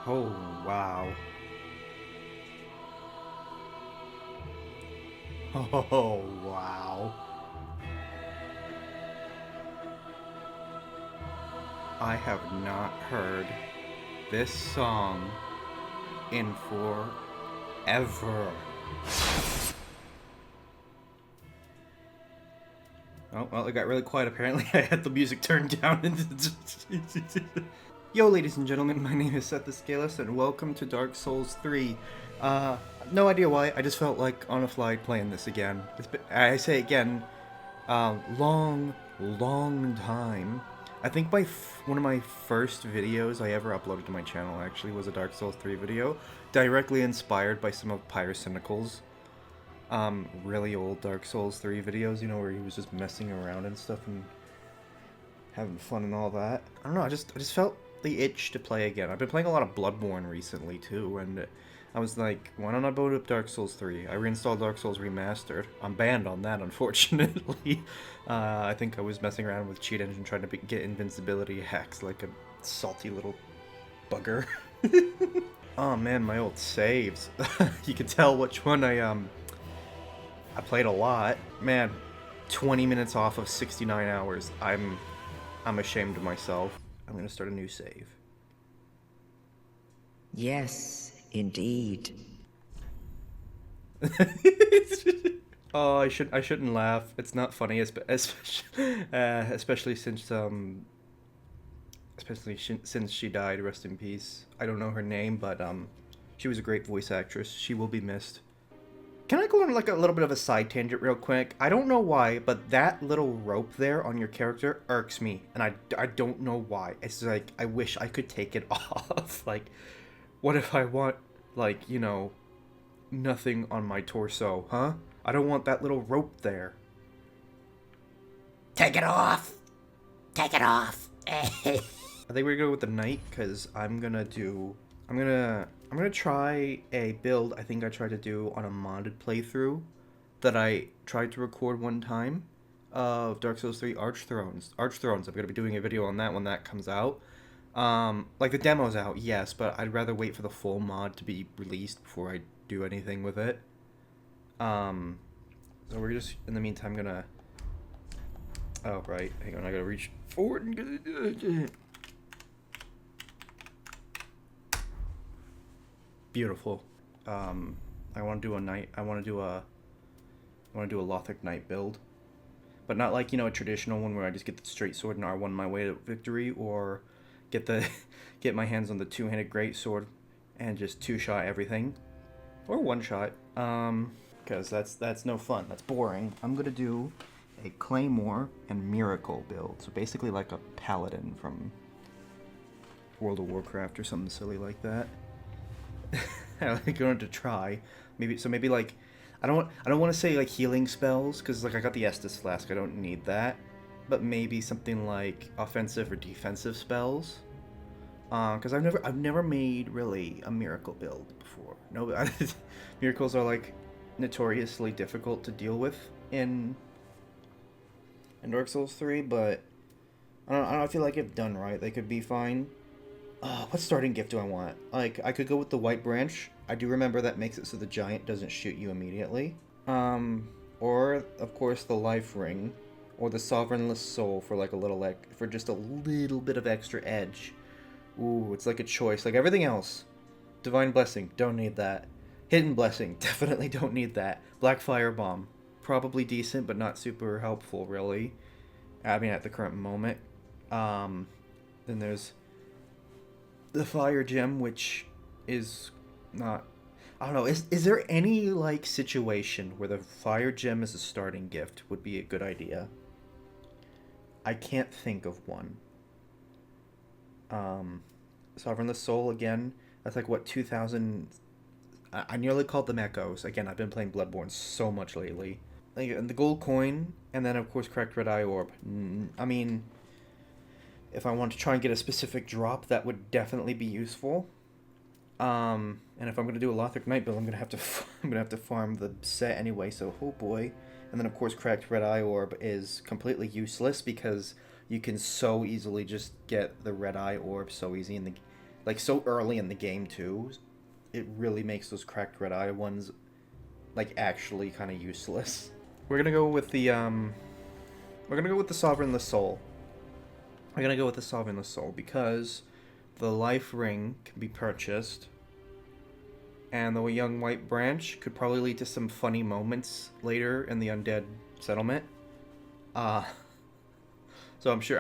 Oh, wow. Oh, wow. I have not heard this song in forever. Oh, well, it got really quiet apparently. I had the music turned down. Yo, ladies and gentlemen, my name is Seth Escalis, and welcome to Dark Souls 3. Uh, no idea why, I just felt like on a fly playing this again. I say again, long time. I think one of my first videos I ever uploaded to my channel actually was a Dark Souls 3 video, directly inspired by some of Pyrocynical's really old Dark Souls 3 videos, you know, where he was just messing around and stuff and having fun and all that. I don't know, I just felt the itch to play again. I've been playing a lot of Bloodborne recently too, and I was like, why don't I boot up Dark Souls 3? I reinstalled Dark Souls Remastered. I'm banned on that, unfortunately. I think I was messing around with Cheat Engine trying to get invincibility hacks like a salty little bugger. Oh man, my old saves. You can tell which one I played a lot. Man, 20 minutes off of 69 hours. I'm ashamed of myself. I'm gonna start a new save. Yes, indeed. Oh, I shouldn't laugh. It's not funny, especially since she died. Rest in peace. I don't know her name, but she was a great voice actress. She will be missed. Can I go on like a little bit of a side tangent real quick? I don't know why, but that little rope there on your character irks me, and I don't know why. It's like I wish I could take it off. Like, what if I want like nothing on my torso, huh? I don't want that little rope there. Take it off! Take it off! I think we're gonna go with the knight because I'm gonna try a build I think I tried to do on a modded playthrough that I tried to record one time of Dark Souls 3 Archthrones. Archthrones. I'm gonna be doing a video on that when that comes out. Like the demo's out, yes, but I'd rather wait for the full mod to be released before I do anything with it. Um, so we're just in the meantime gonna. Oh right, hang on, I gotta reach forward and get it. Beautiful. I want to do a knight. I want to do a Lothric knight build, but not like a traditional one where I just get the straight sword and R1 my way to victory, or get the get my hands on the two-handed great sword and just two-shot everything, or one-shot. Because that's no fun. That's boring. I'm gonna do a Claymore and Miracle build. So basically like a paladin from World of Warcraft or something silly like that. I'm going to try. Maybe like I don't want to say like healing spells because like I got the Estus Flask. I don't need that. But maybe something like offensive or defensive spells. Because I've never made really a miracle build before. No, miracles are like notoriously difficult to deal with in Dark Souls 3, but I don't feel like if done right, they could be fine. What starting gift do I want? Like, I could go with the White Branch. I do remember that makes it so the giant doesn't shoot you immediately. Or, of course, the Life Ring. Or the Sovereignless Soul for like for just a little bit of extra edge. Ooh, it's like a choice. Like everything else. Divine Blessing, don't need that. Hidden Blessing, definitely don't need that. Black Fire Bomb, probably decent, but not super helpful, really. I mean, at the current moment. Then there's the Fire Gem, which is not. I don't know. Is there any like situation where the Fire Gem as a starting gift would be a good idea? I can't think of one. Um, Sovereignless Soul again. That's like what 2000. I nearly called them Echoes. Again, I've been playing Bloodborne so much lately. Like, and the gold coin, and then of course cracked red eye orb. I mean, if I want to try and get a specific drop, that would definitely be useful. And if I'm gonna do a Lothric Knight build, I'm gonna have to I'm gonna have to farm the set anyway. So oh boy, and then of course cracked red eye orb is completely useless because you can so easily just get the red eye orb so easy in the like so early in the game too. It really makes those cracked red eye ones like actually kind of useless. We're gonna go with the Sovereignless Soul. We're gonna go with the Sovereignless Soul because the life ring can be purchased, and the young white branch could probably lead to some funny moments later in the undead settlement. Uh so I'm sure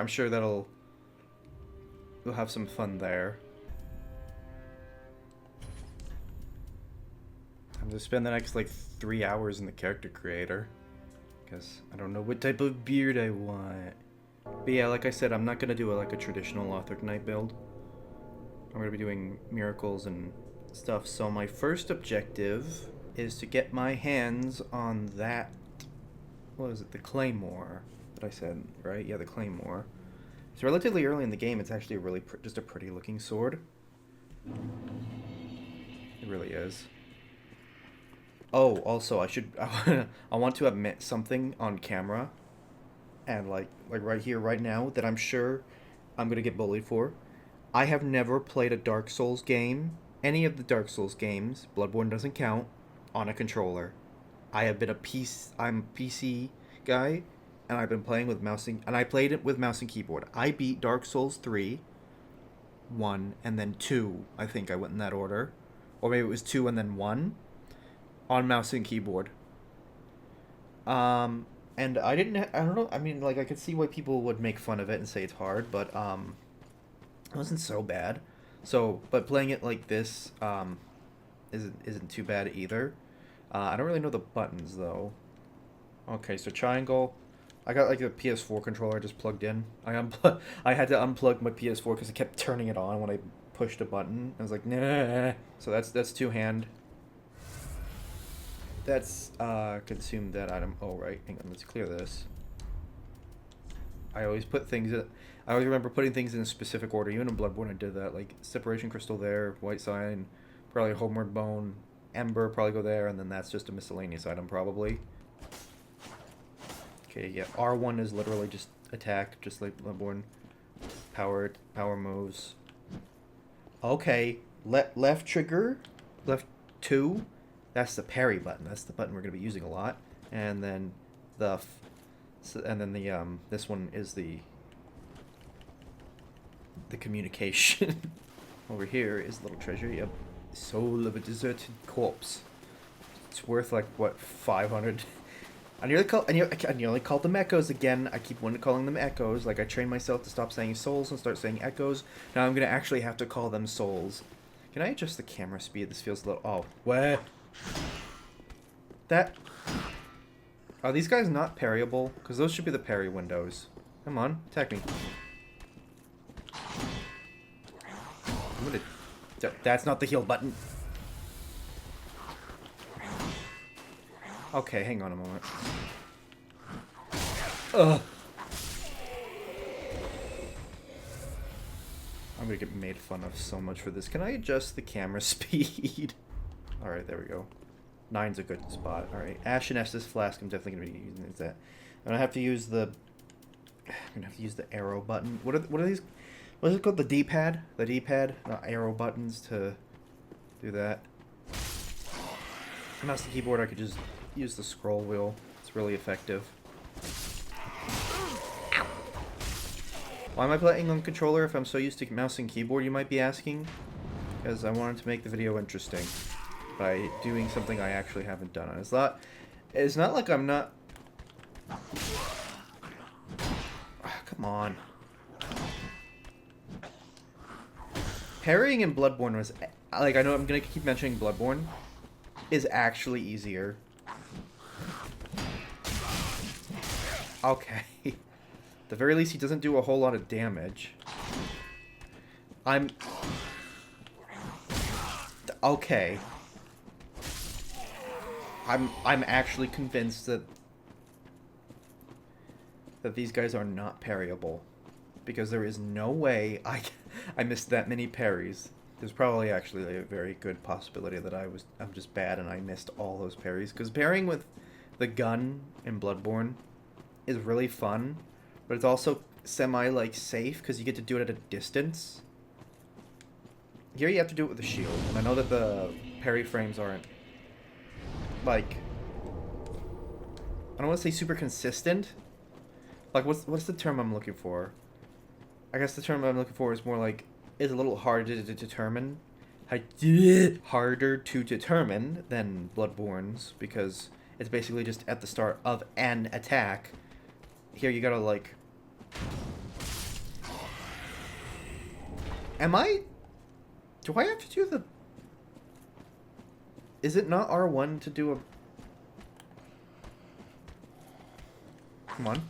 we'll have some fun there. I'm gonna spend the next like 3 hours in the character creator because I don't know what type of beard I want. But yeah, like I said, I'm not gonna do like a traditional Lothric Knight build. I'm gonna be doing miracles and stuff. So my first objective is to get my hands on that. What is it? The Claymore that I said, right? Yeah, the Claymore. It's relatively early in the game. It's actually just a pretty looking sword. It really is. Oh, also, I want to admit something on camera, and like right here, right now, that I'm sure I'm gonna get bullied for. I have never played a Dark Souls game, any of the Dark Souls games, Bloodborne doesn't count, on a controller. I'm a PC guy, and I've been playing with and I played it with mouse and keyboard. I beat Dark Souls 3, 1, and then 2, I think I went in that order. Or maybe it was 2 and then 1 on mouse and keyboard. And I don't know, I mean, like, I could see why people would make fun of it and say it's hard, but, it wasn't so bad. So, but playing it like this, isn't too bad either. I don't really know the buttons, though. Okay, so triangle. I got, like, a PS4 controller just plugged in. I had to unplug my PS4 because it kept turning it on when I pushed a button. I was like, nah. So that's two-hand. That's consume that item. Oh right, hang on, let's clear this. I always remember putting things in a specific order. Even in Bloodborne I did that. Like separation crystal there, white sign, probably homeward bone, ember probably go there, and then that's just a miscellaneous item probably. Okay, yeah, R1 is literally just attack, just like Bloodborne. Power moves. Okay, left trigger, left 2. That's the parry button. That's the button we're going to be using a lot. And then this one is the communication. Over here is little treasure. Yep. Soul of a deserted corpse. It's worth like what, 500. I nearly called them echoes again. I keep wanting to calling them echoes. Like I trained myself to stop saying souls and start saying echoes. Now I'm gonna actually have to call them souls. Can I adjust the camera speed? This feels a little. Oh, where? That. Are these guys not parryable? Because those should be the parry windows. Come on, attack me. I'm gonna. That's not the heal button. Okay, hang on a moment. Ugh. I'm gonna get made fun of so much for this. Can I adjust the camera speed? Alright, there we go. 9's a good spot. Alright, Ashen Estus Flask, I'm definitely gonna be using that. I'm gonna have to use the arrow button. What are these? What is it called? The D-pad? The D-pad? Not arrow buttons to do that. Mouse and keyboard, I could just use the scroll wheel. It's really effective. Why am I playing on controller if I'm so used to mouse and keyboard, you might be asking? Because I wanted to make the video interesting by doing something I actually haven't done. It's not like I'm not... Come on. Parrying in Bloodborne was... Like, I know I'm gonna keep mentioning Bloodborne. Is actually easier. Okay. At the very least, he doesn't do a whole lot of damage. Okay. I'm actually convinced that these guys are not parryable. Because there is no way I missed that many parries. There's probably actually a very good possibility that I'm just bad and I missed all those parries. Because parrying with the gun in Bloodborne is really fun, but it's also semi, like, safe, because you get to do it at a distance. here you have to do it with a shield. And I know that the parry frames aren't, like, I don't want to say super consistent. Like, what's the term I'm looking for? I guess the term I'm looking for is more like, is a little harder to determine. Harder to determine than Bloodborne's, because it's basically just at the start of an attack. Here you gotta, like... Do I have to do the... Is it not R1 to do a... Come on.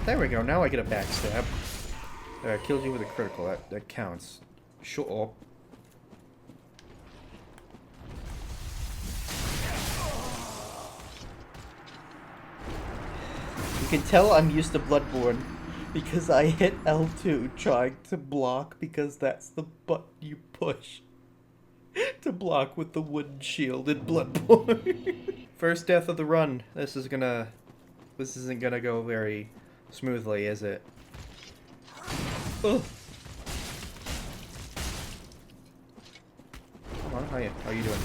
There we go, now I get a backstab. There, I killed you with a critical, that counts. Shut up. You can tell I'm used to Bloodborne because I hit L2 trying to block, because that's the button you push to block with the wooden shield in Bloodborne. First death of the run. This isn't gonna go very smoothly, is it? Ugh. Come on, how you doing?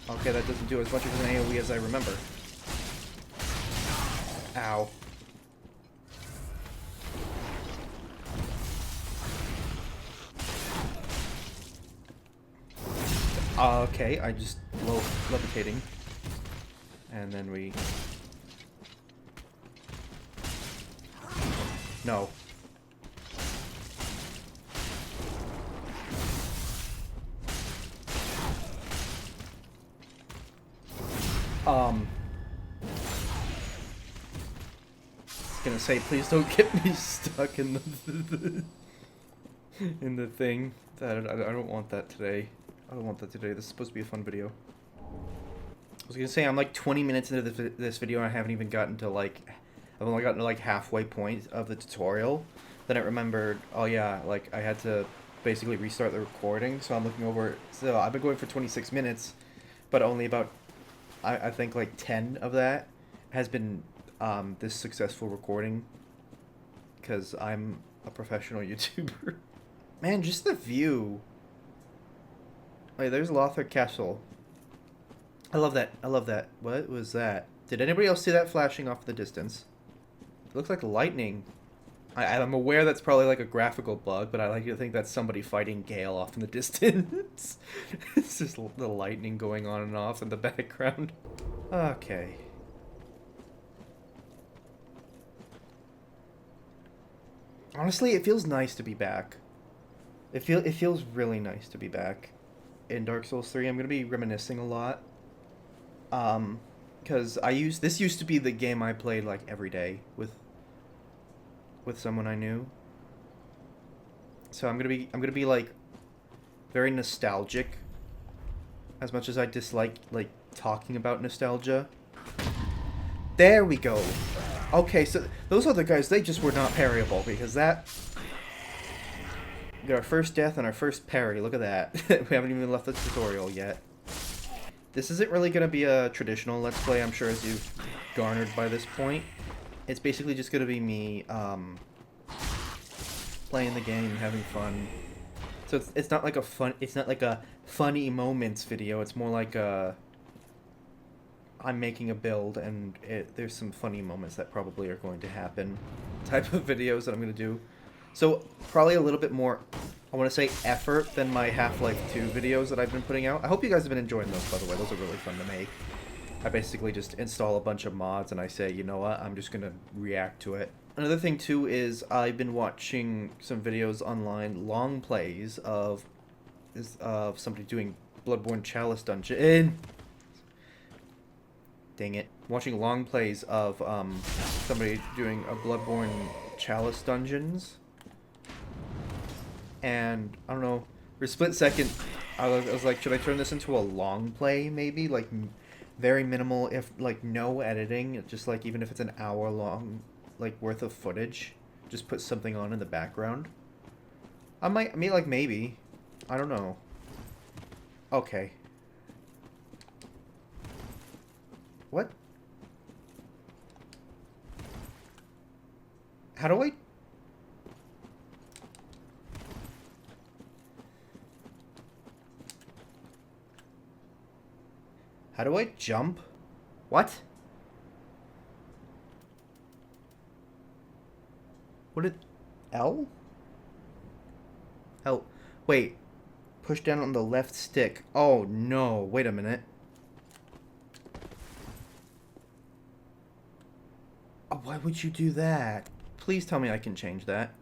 Okay, that doesn't do as much of an AoE as I remember. Ow. Okay, I just levitating. And then we... No. Gonna say, please don't get me stuck in the in the thing. I don't want that today. I don't want that today. This is supposed to be a fun video. I was gonna say, I'm like 20 minutes into this video and I haven't even gotten to like... I've only gotten to like halfway point of the tutorial. Then I remembered, oh yeah, like I had to basically restart the recording. So I'm looking over... So I've been going for 26 minutes, but only about, I think like 10 of that has been this successful recording. Because I'm a professional YouTuber. Man, just the view. Wait, there's Lothar Castle. I love that. I love that. What was that? Did anybody else see that flashing off in the distance? It looks like lightning. I'm aware that's probably like a graphical bug, but I like to think that's somebody fighting Gale off in the distance. It's just the lightning going on and off in the background. Okay. Honestly, it feels nice to be back. It feels really nice to be back in Dark Souls 3. I'm gonna be reminiscing a lot. Because this used to be the game I played like every day with someone I knew. So I'm gonna be like very nostalgic. As much as I dislike like talking about nostalgia. There we go. Okay, so those other guys, they just were not parryable, because that... We got our first death and our first parry, look at that. We haven't even left the tutorial yet. This isn't really going to be a traditional Let's Play, I'm sure, as you've garnered by this point. It's basically just going to be me, playing the game, having fun. So it's not like a funny moments video, it's more like a... I'm making a build, and there's some funny moments that probably are going to happen type of videos that I'm going to do. So, probably a little bit more, I want to say, effort than my Half-Life 2 videos that I've been putting out. I hope you guys have been enjoying those, by the way. Those are really fun to make. I basically just install a bunch of mods, and I say, you know what, I'm just going to react to it. Another thing, too, is I've been watching some videos online, long plays of somebody doing Bloodborne Chalice Dungeon. Dang it. Watching long plays of somebody doing a Bloodborne Chalice Dungeons. And, I don't know, for a split second, I was like, should I turn this into a long play, maybe? Like, very minimal, if, like, no editing. Just, like, even if it's an hour long, like, worth of footage. Just put something on in the background. I mean, like, maybe. I don't know. Okay. What? How do I... How do I jump? What? What did... L? L. Wait. Push down on the left stick. Oh, no. Wait a minute. Oh, why would you do that? Please tell me I can change that.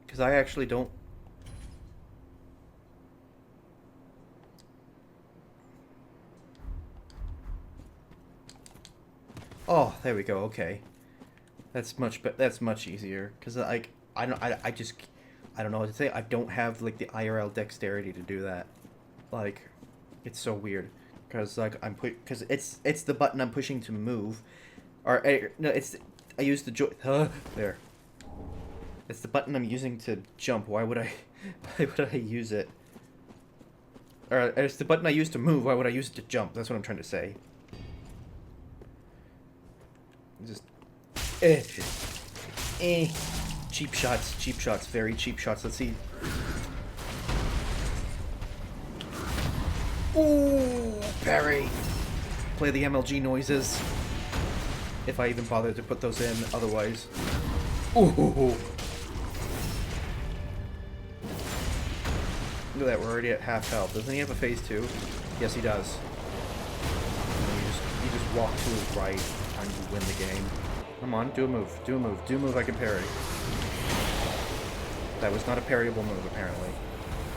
Because I actually don't... Oh, there we go. Okay. That's much easier. Because, like, I just... I don't know what to say. I don't have, like, the IRL dexterity to do that. Like, it's so weird. Because, like, because it's the button I'm pushing to move. Or, no, it's... I use the there. It's the button I'm using to jump. Why would I use it? Or, it's the button I use to move. Why would I use it to jump? That's what I'm trying to say. Just... Cheap shots, very cheap shots. Let's see. Ooh, parry. Play the MLG noises. If I even bother to put those in, otherwise. Ooh. Look at that, we're already at half health. Doesn't he have a phase 2? Yes, he does. You just walk to his right and you win the game. Come on, do a move, do a move, do a move I can parry. That was not a parryable move, apparently.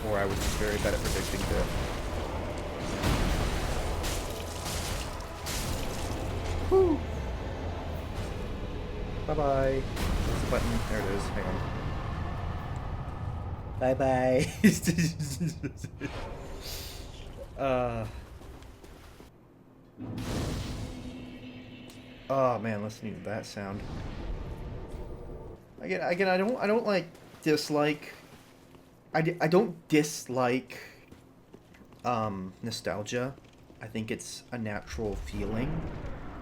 Or I was just very bad at predicting it. Woo! Bye-bye. Where's the button? There it is. Hang on. Bye-bye. Oh, man, listen to that sound. Again, I don't like dislike. I don't dislike nostalgia. I think it's a natural feeling,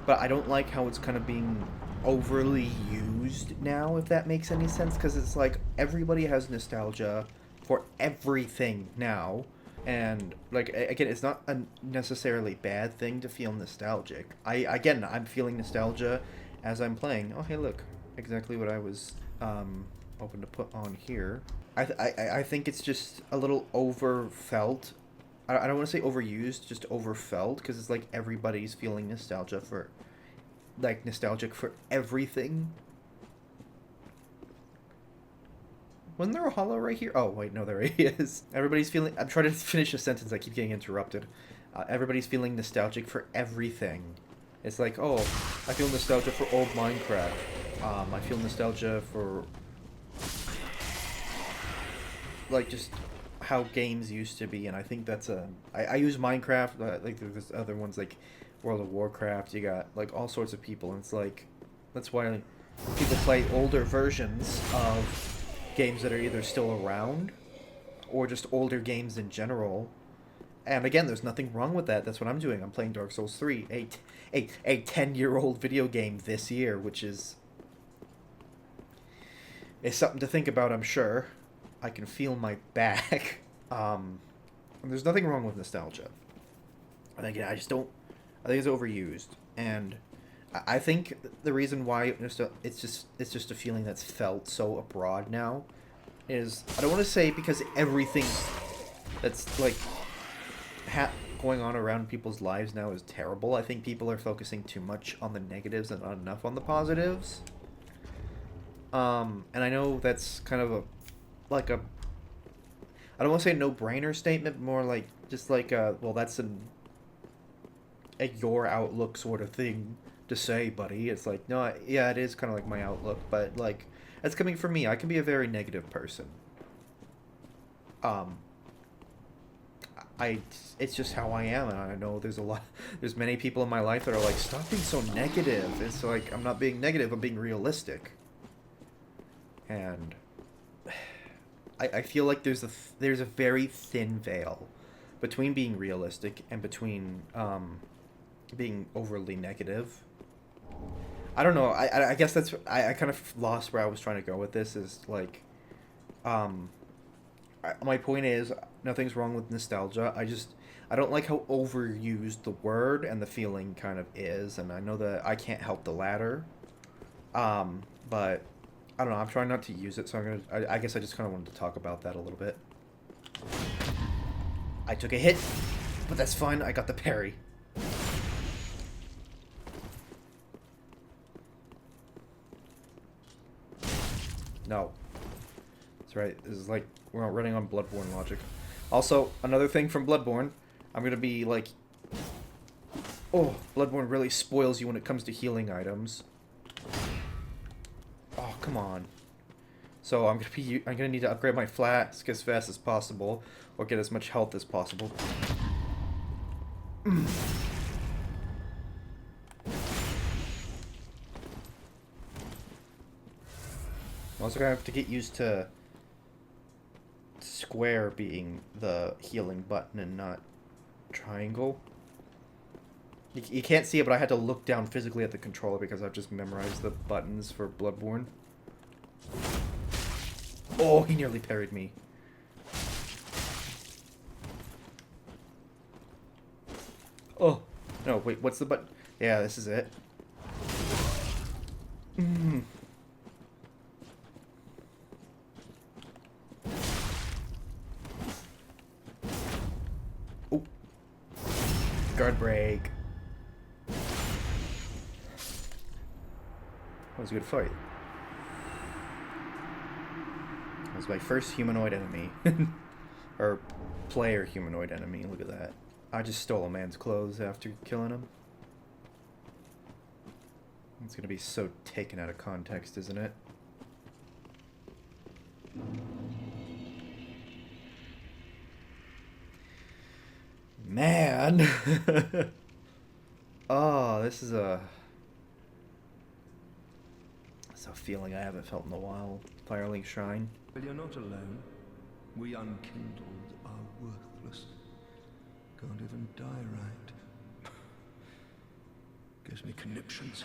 but I don't like how it's kind of being overly used now, if that makes any sense, because it's like everybody has nostalgia for everything now, and like again, it's not a necessarily bad thing to feel nostalgic. I'm feeling nostalgia as I'm playing. Oh, hey, look, exactly what I was hoping to put on here. I think it's just a little overfelt. I don't want to say overused, just overfelt, because it's like everybody's feeling nostalgia for, like, nostalgic for everything. Wasn't there a hollow right here? Oh, wait, no, there he is. Everybody's feeling... I'm trying to finish a sentence, I keep getting interrupted. Everybody's feeling nostalgic for everything. It's like, oh, I feel nostalgia for old Minecraft. I feel nostalgia for... like, just how games used to be, and I think that's a... I use Minecraft, like, there's other ones, like World of Warcraft, you got, like, all sorts of people, and it's like... That's why people play older versions of games that are either still around, or just older games in general. And again, there's nothing wrong with that. That's what I'm doing. I'm playing Dark Souls 3, a 10-year-old video game this year, which is something to think about, I'm sure. I can feel my back. There's nothing wrong with nostalgia. And again, I think it's overused. And I think the reason why it's just a feeling that's felt so abroad now is, I don't want to say because everything that's like going on around people's lives now is terrible. I think people are focusing too much on the negatives and not enough on the positives. And I know that's kind of I don't want to say a no-brainer statement, but more like just like well, that's a your outlook sort of thing to say, buddy. It's like, no, yeah, it is kind of like my outlook, but like, that's coming from me. I can be a very negative person. It's just how I am, and I know there's many people in my life that are like, stop being so negative. It's like, I'm not being negative, I'm being realistic. And I feel like there's a very thin veil between being realistic and between being overly negative. I don't know. I guess that's I kind of lost where I was trying to go with this. Is like, um, my point is nothing's wrong with nostalgia. I don't like how overused the word and the feeling kind of is, and I know that I can't help the latter. But I don't know. I'm trying not to use it, so I guess I just kind of wanted to talk about that a little bit. I took a hit, but that's fine. I got the parry. No. That's right. This is like we're not running on Bloodborne logic. Also, another thing from Bloodborne, I'm gonna be like, oh, Bloodborne really spoils you when it comes to healing items. Oh, come on. So I'm gonna need to upgrade my flask as fast as possible, or get as much health as possible. I'm also gonna have to get used to square being the healing button and not triangle. You can't see it, but I had to look down physically at the controller because I've just memorized the buttons for Bloodborne. Oh, he nearly parried me. Oh, no, wait, what's the button? Yeah, this is it. Oh. Guard break. That was a good fight. That was my first humanoid enemy. Or player humanoid enemy, look at that. I just stole a man's clothes after killing him. It's gonna be so taken out of context, isn't it? Man! Oh, this is a feeling I haven't felt in a while. Firelink Shrine. But you're not alone. We unkindled are worthless. Can't even die right. Gives me conniptions.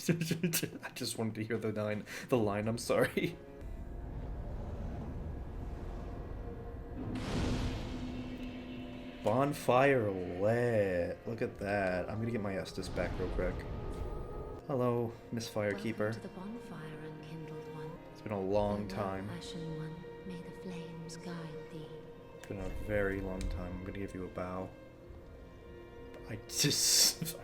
I just wanted to hear the line, I'm sorry. Bonfire lit. Look at that. I'm gonna get my Estus back real quick. Hello, Miss Firekeeper. Welcome to the bonfire, unkindled one. It's been a long Farewell, time. Ashen one, may the flames guide thee. It's been a very long time. I'm gonna give you a bow. I'm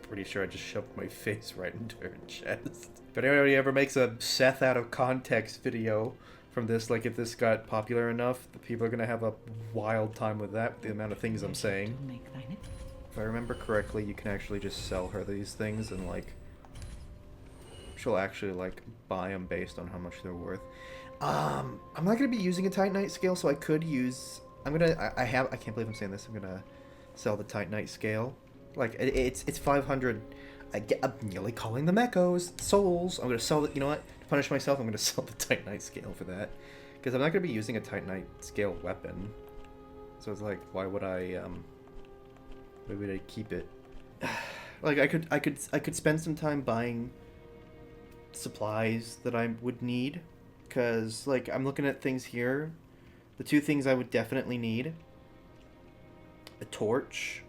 pretty sure I just shoved my face right into her chest. If anybody ever makes a Seth out of context video from this, like if this got popular enough, the people are gonna have a wild time with that, the amount of things I'm saying. If I remember correctly, you can actually just sell her these things and like, she'll actually like buy them based on how much they're worth. I'm not gonna be using a Titanite scale, so I could use, I can't believe I'm saying this, I'm gonna sell the Titanite scale. Like, it's 500. I'm nearly calling them echoes, souls. I'm gonna sell it. You know what? To punish myself, I'm gonna sell the Titanite scale for that, because I'm not gonna be using a Titanite scale weapon. So it's like, why would I keep it? Like, I could spend some time buying supplies that I would need, because like I'm looking at things here. The two things I would definitely need: a torch.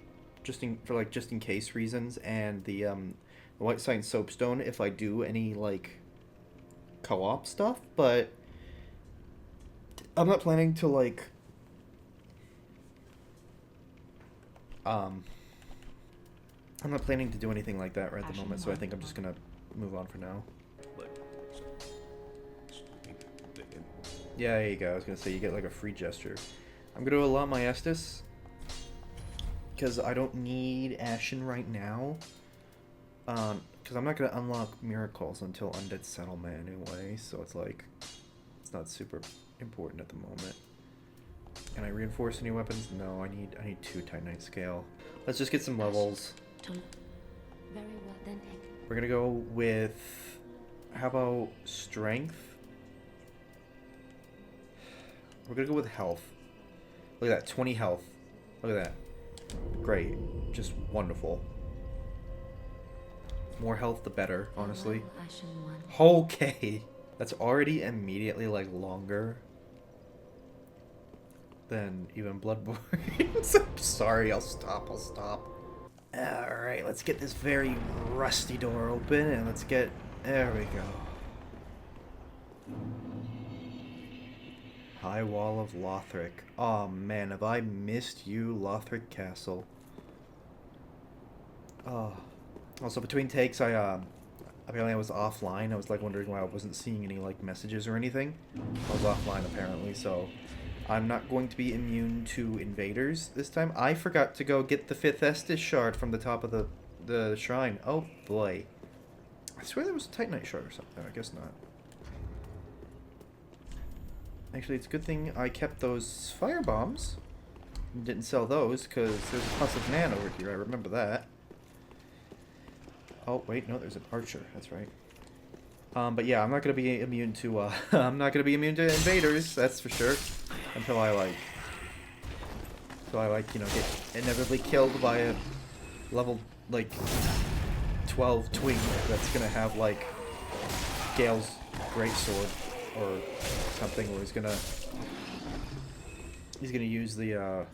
Just in case reasons, and the White Sign Soapstone if I do any like co-op stuff, but I'm not planning to like I'm not planning to do anything like that right at the moment, so I think I'm just gonna move on for now. Yeah, there you go. I was gonna say you get like a free gesture. I'm gonna allot my Estus, because I don't need Ashen right now. Because I'm not going to unlock miracles until Undead Settlement anyway, so it's like, it's not super important at the moment. Can I reinforce any weapons? No, I need 2 Titanite scale. Let's just get some levels. Very well then, Egg. We're going to go with, how about strength? We're going to go with health. Look at that, 20 health. Look at that. Great. Just wonderful. More health, the better, honestly. Farewell, Ashen One. Okay. That's already immediately, like, longer than even Bloodborne. Sorry, I'll stop. Alright, let's get this very rusty door open, and let's get... There we go. High Wall of Lothric. Oh man, have I missed you, Lothric Castle. Oh. Also, between takes, apparently I was offline. I was, like, wondering why I wasn't seeing any, like, messages or anything. I was offline, apparently, so... I'm not going to be immune to invaders this time. I forgot to go get the 5th Estus shard from the top of the shrine. Oh, boy. I swear there was a Titanite shard or something. I guess not. Actually, it's a good thing I kept those fire bombs and didn't sell those, because there's a plus of man over here. I remember that. Oh, wait, no, there's an archer. That's right. But yeah, I'm not gonna be immune to, I'm not gonna be immune to invaders, that's for sure. Until I, like, you know, get inevitably killed by a level, like, 12 twink that's gonna have, like, Gale's greatsword or something, where he's gonna use the,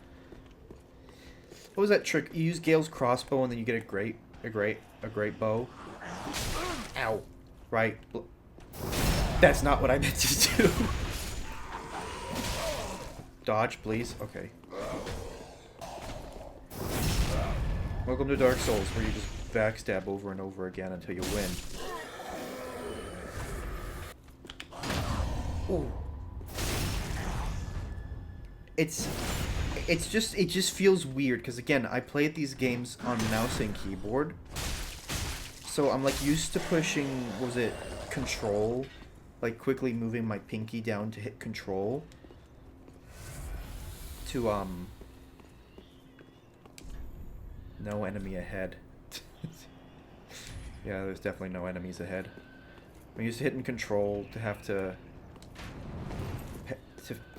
what was that trick? You use Gale's crossbow and then you get a great bow. Ow. Right. That's not what I meant to do. Dodge, please. Okay. Welcome to Dark Souls, where you just backstab over and over again until you win. Ooh. It just feels weird, because again, I played these games on mouse and keyboard. So I'm, like, used to pushing, what was it, control? Like, quickly moving my pinky down to hit control. To, no enemy ahead. Yeah, there's definitely no enemies ahead. I'm used to hitting control to have to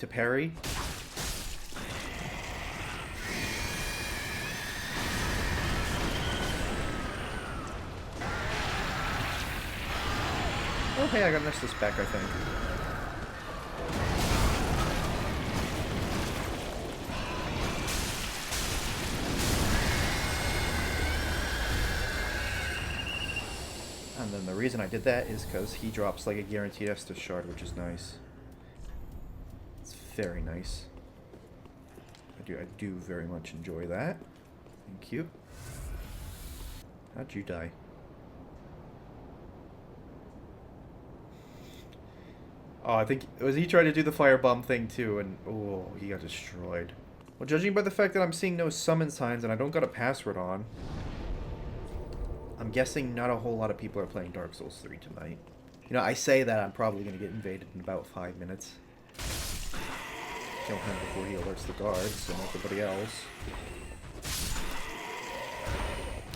parry. Oh, hey, I got Nestus back, I think. And then the reason I did that is because he drops, like, a guaranteed Estus shard, which is nice. It's very nice. I do very much enjoy that. Thank you. How'd you die? Oh, I think, was he trying to do the firebomb thing too, and oh, he got destroyed. Well, judging by the fact that I'm seeing no summon signs and I don't got a password on, I'm guessing not a whole lot of people are playing Dark Souls 3 tonight. You know, I say that I'm probably going to get invaded in about 5 minutes. Kill him before he alerts the guards and everybody else.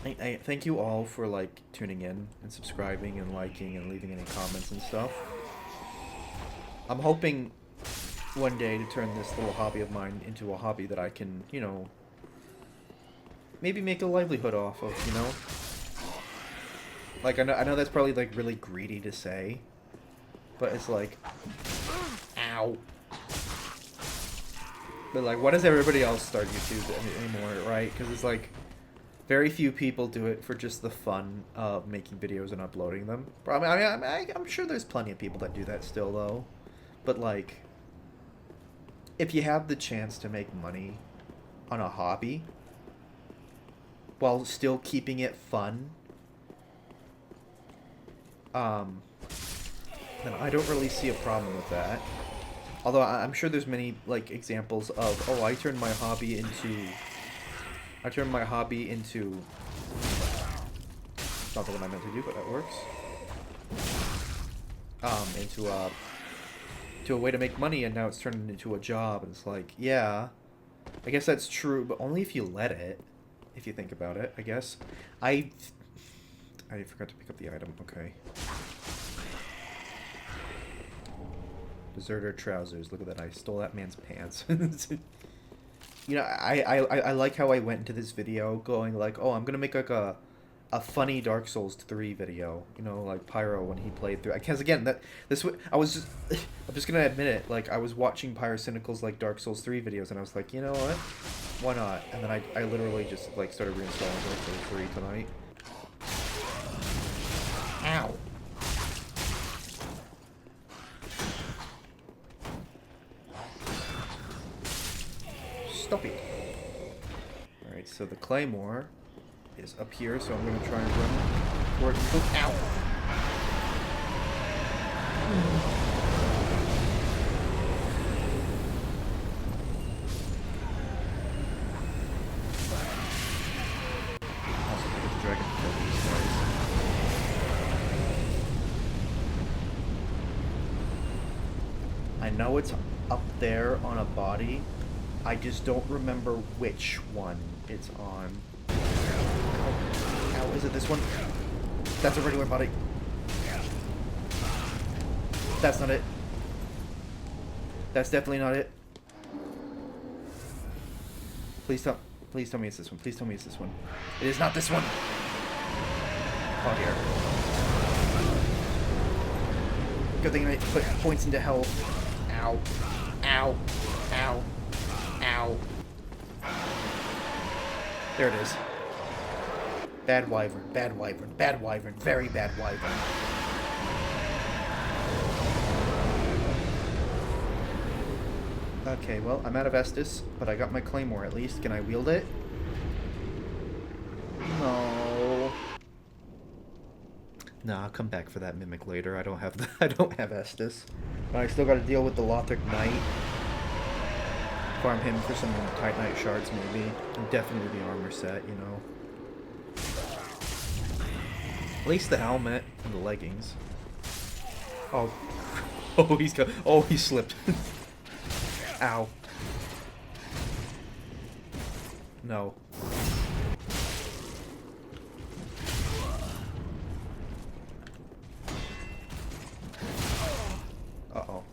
I thank you all for, like, tuning in and subscribing and liking and leaving any comments and stuff. I'm hoping one day to turn this little hobby of mine into a hobby that I can, you know, maybe make a livelihood off of, you know? Like, I know that's probably, like, really greedy to say, but it's like, ow. But, like, why does everybody else start YouTube anymore, right? Because it's like, very few people do it for just the fun of making videos and uploading them. I'm sure there's plenty of people that do that still, though. But, like, if you have the chance to make money on a hobby while still keeping it fun, then I don't really see a problem with that. Although I'm sure there's many, like, examples of, oh, I turned my hobby into... Not the one I meant to do, but that works. To a way to make money, and now it's turned into a job, and it's like, yeah, I guess that's true, but only if you let it, if you think about it, I guess. I forgot to pick up the item, okay. Deserter trousers, look at that, I stole that man's pants. You know, I like how I went into this video going like, oh, I'm gonna make like a a funny Dark Souls 3 video, you know, like Pyro when he played through. Because again, I was just, I'm just gonna admit it. Like I was watching Pyrocynical's like Dark Souls 3 videos, and I was like, you know what, why not? And then I literally just like started reinstalling Dark Souls 3 tonight. Ow. Stop it. Alright, so the Claymore is up here, so I'm gonna try and run for it. Ow! Also, I get the dragon to kill these guys. I know it's up there on a body. I just don't remember which one it's on. Ow, is it this one? That's a regular body. That's not it. That's definitely not it. Please tell me it's this one. Please tell me it's this one. It is not this one. Oh dear. Good thing I put points into health. Ow. Ow. Ow. Ow. There it is. Bad wyvern, bad wyvern, bad wyvern, very bad wyvern. Okay, well, I'm out of Estus, but I got my Claymore at least. Can I wield it? No. Nah, I'll come back for that Mimic later. I don't have Estus. But I still gotta deal with the Lothric Knight. Farm him for some Titanite shards, maybe. And definitely the armor set, you know. At least the helmet and the leggings. Oh. Oh, he slipped. Ow. No. Uh-oh.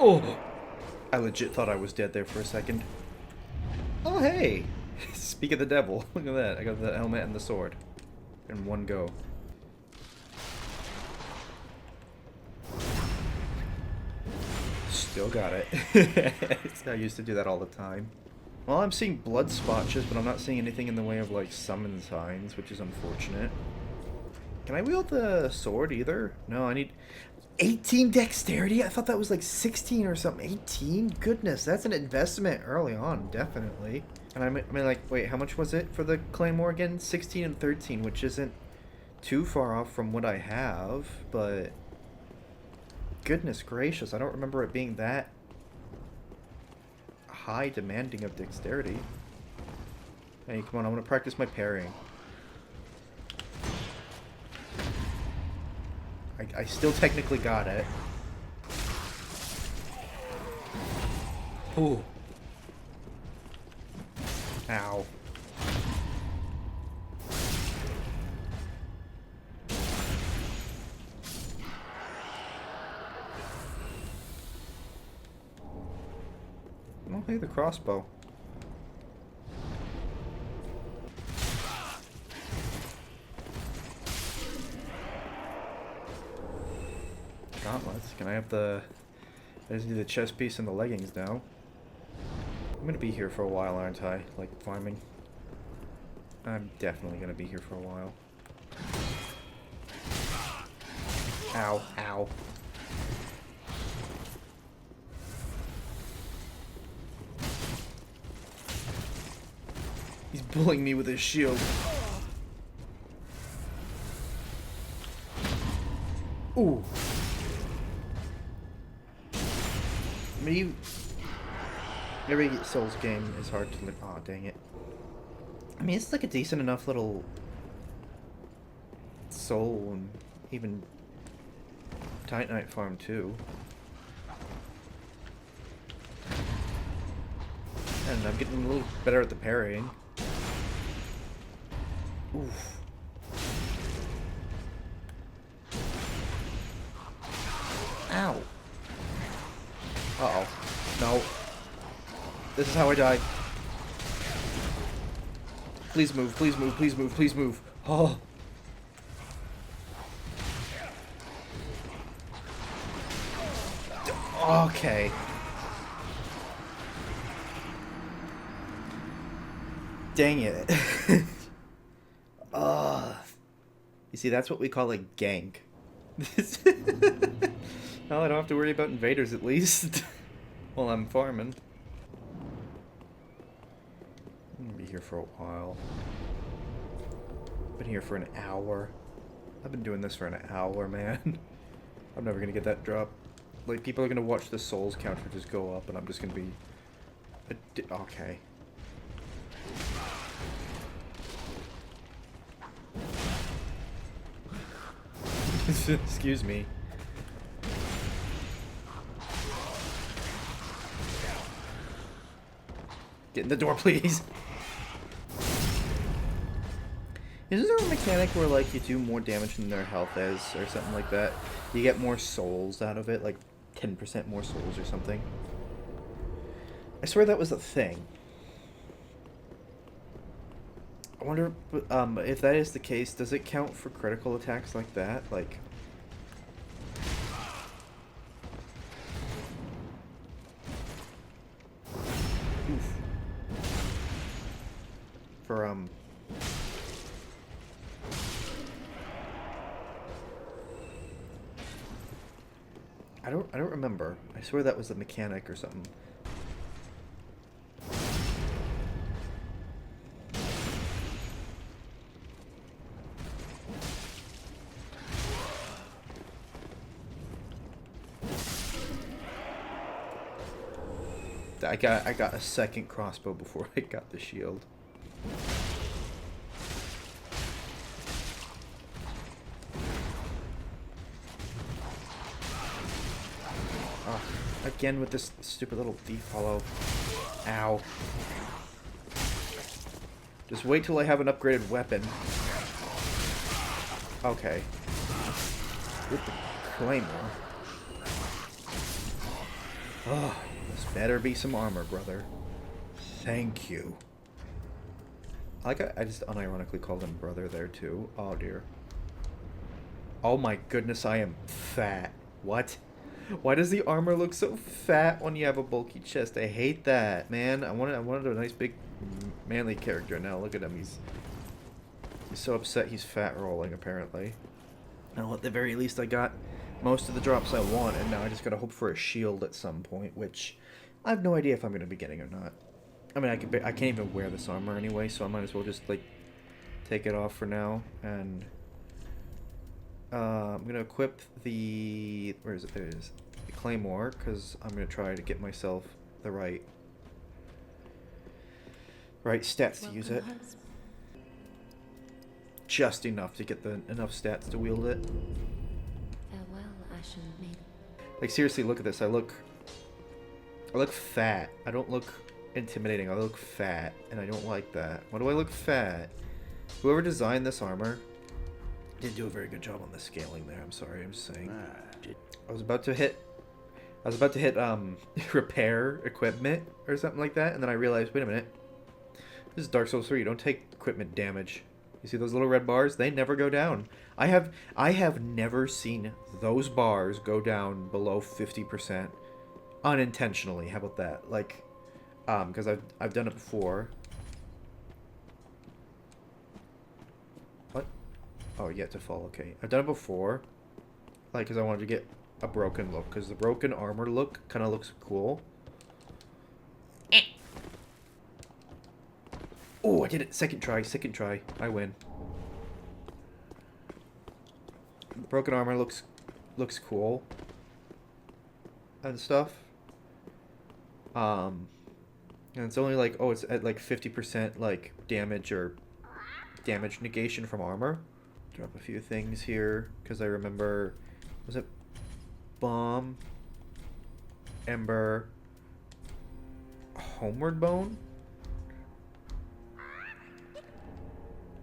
Oh! I legit thought I was dead there for a second. Oh, hey! Speak of the devil. Look at that. I got the helmet and the sword. In one go. Still got it. I used to do that all the time. Well, I'm seeing blood spotches, but I'm not seeing anything in the way of, like, summon signs, which is unfortunate. Can I wield the sword either? No, I need 18 dexterity? I thought that was like 16 or something. 18? Goodness, that's an investment early on, definitely. And I mean, like, wait, how much was it for the Claymore again? 16 and 13, which isn't too far off from what I have, but goodness gracious, I don't remember it being that high demanding of dexterity. Hey, come on, I want to practice my parrying. I still technically got it. Ooh. Ow. Oh, hey, the crossbow. Gauntlets. Can I have the... I just need the chest piece and the leggings now. I'm gonna be here for a while, aren't I? Like, farming. I'm definitely gonna be here for a while. Ow, ow. He's bullying me with his shield. Ooh. Maybe every Souls game is hard to live. Aw, dang it. I mean, it's like a decent enough little soul and even Titanite farm too. And I'm getting a little better at the parrying. Oof. Ow. Uh-oh. No. This is how I die. Please move, please move, please move, please move. Oh. Okay. Dang it. You see, that's what we call a gank. Well, I don't have to worry about invaders at least. While I'm farming. I'm gonna be here for a while. Been here for an hour. I've been doing this for an hour, man. I'm never gonna get that drop. Like, people are gonna watch the souls counter just go up, and I'm just gonna be... Okay. Excuse me. Get in the door, please. Isn't there a mechanic where, like, you do more damage than their health is, or something like that? You get more souls out of it, like 10% more souls or something. I swear that was a thing. I wonder, if that is the case, does it count for critical attacks like that? Like... Oof. For, I don't remember. I swear that was a mechanic or something. I got a second crossbow before I got the shield. Oh, again with this stupid little thief hollow. Ow. Just wait till I have an upgraded weapon. Okay. With the claymore. Oh. This better be some armor, brother. Thank you. I just unironically called him brother there, too. Oh, dear. Oh my goodness, I am fat. What? Why does the armor look so fat when you have a bulky chest? I hate that, man. I wanted a nice, big, manly character. Now look at him. He's so upset he's fat rolling, apparently. Well, at the very least, I got most of the drops I want, and now I just gotta hope for a shield at some point, which I have no idea if I'm gonna be getting or not. I mean, I can't even wear this armor anyway, so I might as well just, like, take it off for now, and I'm gonna equip the... where is it? There it is. The claymore, because I'm gonna try to get myself the right stats to use it. Just enough to get enough stats to wield it. Farewell, Ashen Maiden. Like, seriously, look at this. I look fat. I don't look intimidating. I look fat, and I don't like that. Why do I look fat? Whoever designed this armor didn't do a very good job on the scaling there. I'm sorry. I'm just saying. I was about to hit repair equipment or something like that, and then I realized, wait a minute. This is Dark Souls 3. You don't take equipment damage. You see those little red bars? They never go down. I have never seen those bars go down below 50% unintentionally. How about that? Like, because I've done it before. What? Oh, yet to fall. Okay, I've done it before. Like, because I wanted to get a broken look. Because the broken armor look kind of looks cool. Oh, I did it. Second try. I win. The broken armor looks cool. And stuff. And it's only like, oh, it's at like 50% like damage or damage negation from armor. Drop a few things here, because I remember, was it Bomb, Ember? Oh, Homeward Bone?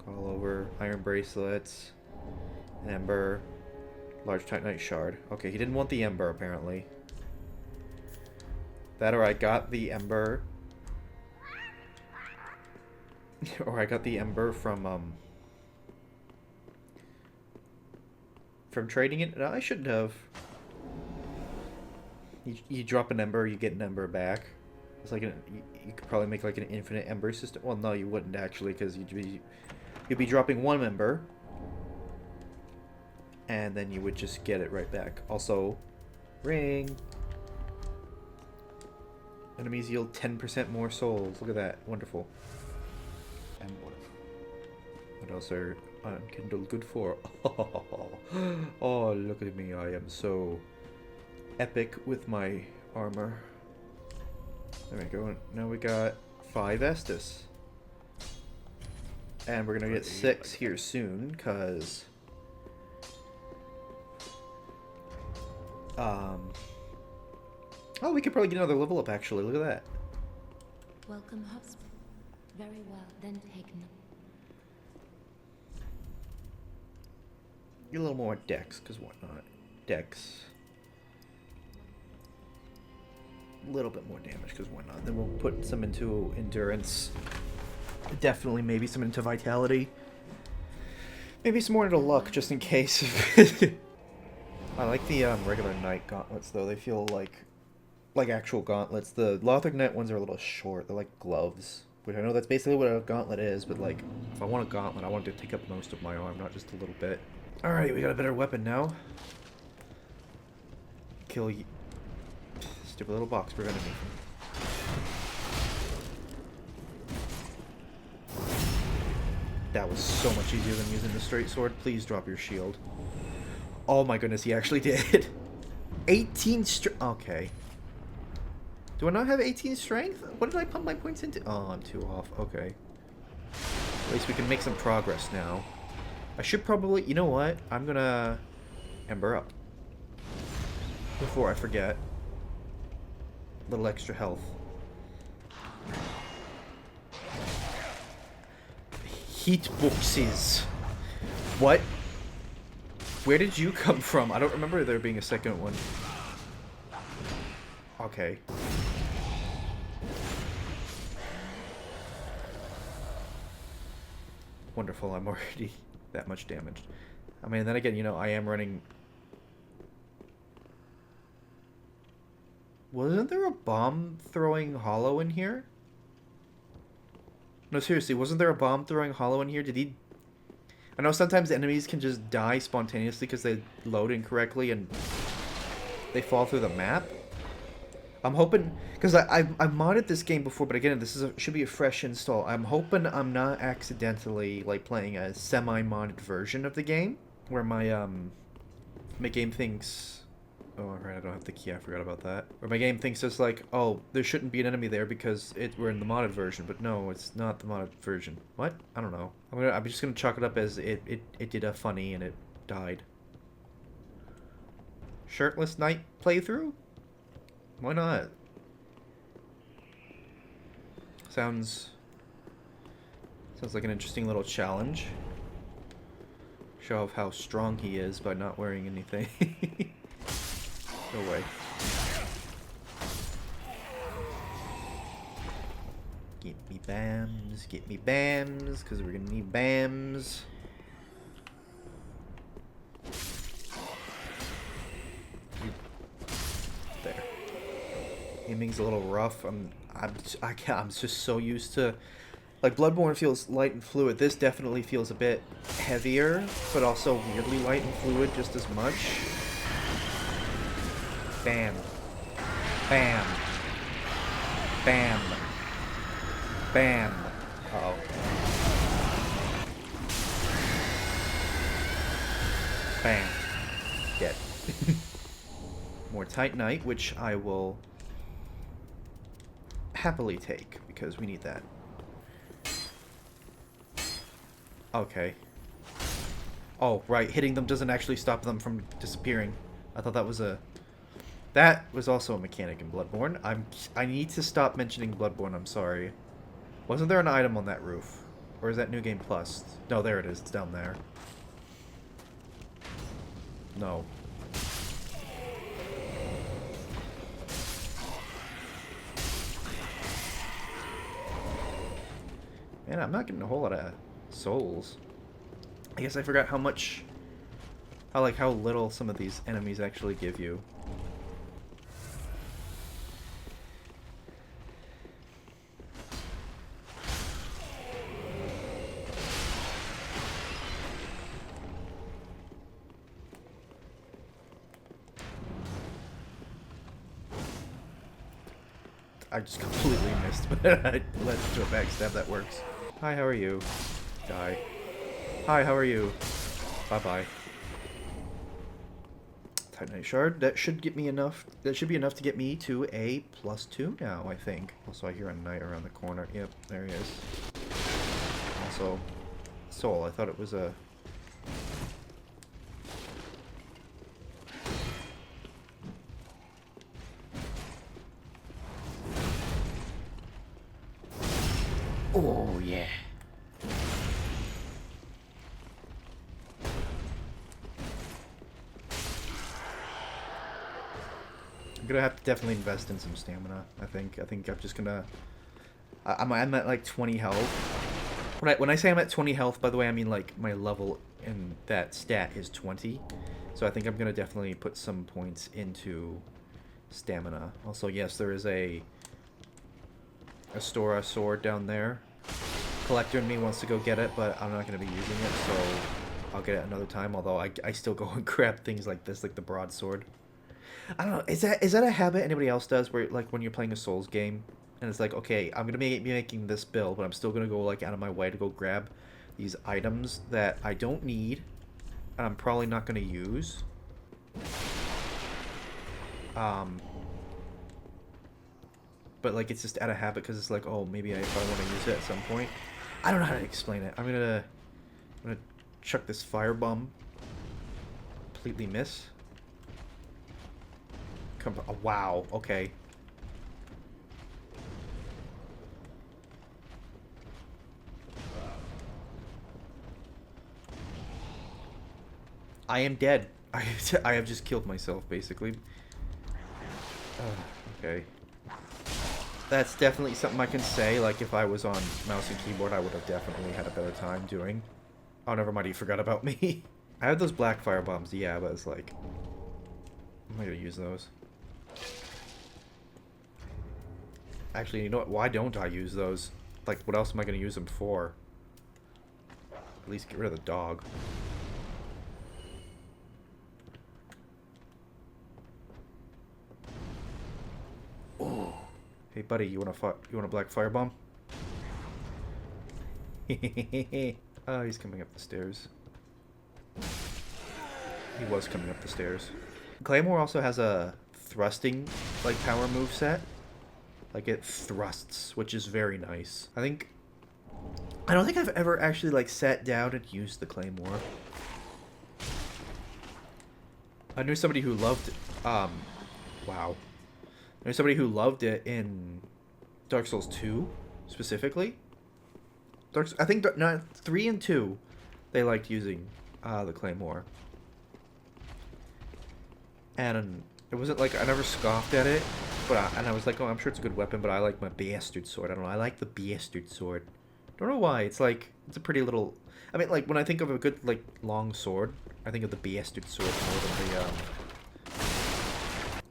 Call over, iron bracelets, ember, large titanite shard. Okay, he didn't want the ember apparently. That or I got the ember. Or I got the ember from trading it. No, I shouldn't have. You drop an ember, you get an ember back. It's like you could probably make like an infinite ember system. Well, no, you wouldn't actually, because you'd be dropping one ember, and then you would just get it right back. Also, ring. Enemies yield 10% more souls. Look at that, wonderful. And what? What else are unkindled good for? Oh, look at me! I am so epic with my armor. There we go. Now we got 5 Estus. And we're gonna get 6 here soon, cause oh, we could probably get another level up actually. Look at that. Welcome, husband. Very well, then taken. Get a little more dex, cause why not? Dex. A little bit more damage, cause why not? Then we'll put some into endurance. Definitely, maybe some into vitality. Maybe some more into luck, just in case. I like the regular knight gauntlets, though. They feel like actual gauntlets. The Lothric Knight ones are a little short. They're like gloves, which I know that's basically what a gauntlet is. But like, if I want a gauntlet, I want it to take up most of my arm, not just a little bit. All right, we got a better weapon now. Kill you. Stupid little box prevented me from. That was so much easier than using the straight sword. Please drop your shield. Oh my goodness, he actually did. 18 okay. Do I not have 18 strength? What did I pump my points into? Oh, I'm 2 off. Okay. At least we can make some progress now. I should probably... You know what? I'm gonna... Ember up. Before I forget. A little extra health. Heat boxes. What? Where did you come from? I don't remember there being a second one. Okay. Wonderful, I'm already that much damaged. I mean, then again, you know, I am running... Wasn't there a bomb-throwing hollow in here? No, seriously, wasn't there a bomb-throwing hollow in here? Did he... I know sometimes enemies can just die spontaneously because they load incorrectly and they fall through the map. I'm hoping... Because I modded this game before, but again, this is should be a fresh install. I'm hoping I'm not accidentally, like, playing a semi-modded version of the game. Where my game thinks... Oh, right, I don't have the key. I forgot about that. Where my game thinks it's like, oh, there shouldn't be an enemy there because we're in the modded version. But no, it's not the modded version. What? I don't know. I'm just gonna chalk it up as it did a funny and it died. Shirtless knight playthrough? Why not? Sounds like an interesting little challenge. Show off how strong he is by not wearing anything. Go away. Get me bams, because we're gonna need bams. There. Aiming's a little rough. I'm just so used to, like, Bloodborne feels light and fluid. This definitely feels a bit heavier, but also weirdly light and fluid just as much. Bam. Bam. Bam. Bam. Uh-oh. Bam. Dead. More Titanite, which I will happily take, because we need that. Okay. Oh, right. Hitting them doesn't actually stop them from disappearing. I thought that was a That was also a mechanic in Bloodborne. I need to stop mentioning Bloodborne, I'm sorry. Wasn't there an item on that roof? Or is that New Game Plus? No, there it is. It's down there. No. Man, I'm not getting a whole lot of souls. I guess I forgot how much... how little some of these enemies actually give you. I just completely missed, but I led to a backstab that works. Hi, how are you? Die. Hi, how are you? Bye-bye. Titanite shard. That should get me enough. That should be enough to get me to a +2 now, I think. Also, I hear a knight around the corner. Yep, there he is. Also, soul. I thought it was a... Oh, yeah. I'm gonna have to definitely invest in some stamina. I think I'm just gonna... I'm at like 20 health. When I say I'm at 20 health, by the way, I mean like my level in that stat is 20. So I think I'm gonna definitely put some points into stamina. Also, yes, there is a Astora sword down there. Collector in me wants to go get it, but I'm not going to be using it, so I'll get it another time, although I still go and grab things like this, like the broadsword. I don't know, is that a habit anybody else does, where like when you're playing a Souls game, and it's like, okay, I'm going to be making this build, but I'm still going to go like out of my way to go grab these items that I don't need, and I'm probably not going to use. But like it's just out of habit because it's like, oh, maybe if I want to use it at some point. I don't know how to explain it. I'm gonna chuck this firebomb. Completely miss. Oh, wow. Okay. I am dead. I have just killed myself basically. Okay. That's definitely something I can say, like if I was on mouse and keyboard, I would have definitely had a better time doing. Oh, never mind, you forgot about me. I have those black fire bombs, yeah, but it's like... I'm not gonna use those. Actually, you know what, why don't I use those? Like, what else am I gonna use them for? At least get rid of the dog. Hey buddy, you want a black firebomb? Oh, he's coming up the stairs. He was coming up the stairs. Claymore also has a thrusting like power move set. Like it thrusts, which is very nice. I don't think I've ever actually like sat down and used the Claymore. I knew somebody who loved wow. There's somebody who loved it in Dark Souls 2, specifically. I think 3 and 2, they liked using the Claymore. And it wasn't like I never scoffed at it, but I was like, oh, I'm sure it's a good weapon, but I like my bastard sword. I don't know. I like the bastard sword. Don't know why. It's like it's a pretty little. I mean, like when I think of a good like long sword, I think of the bastard sword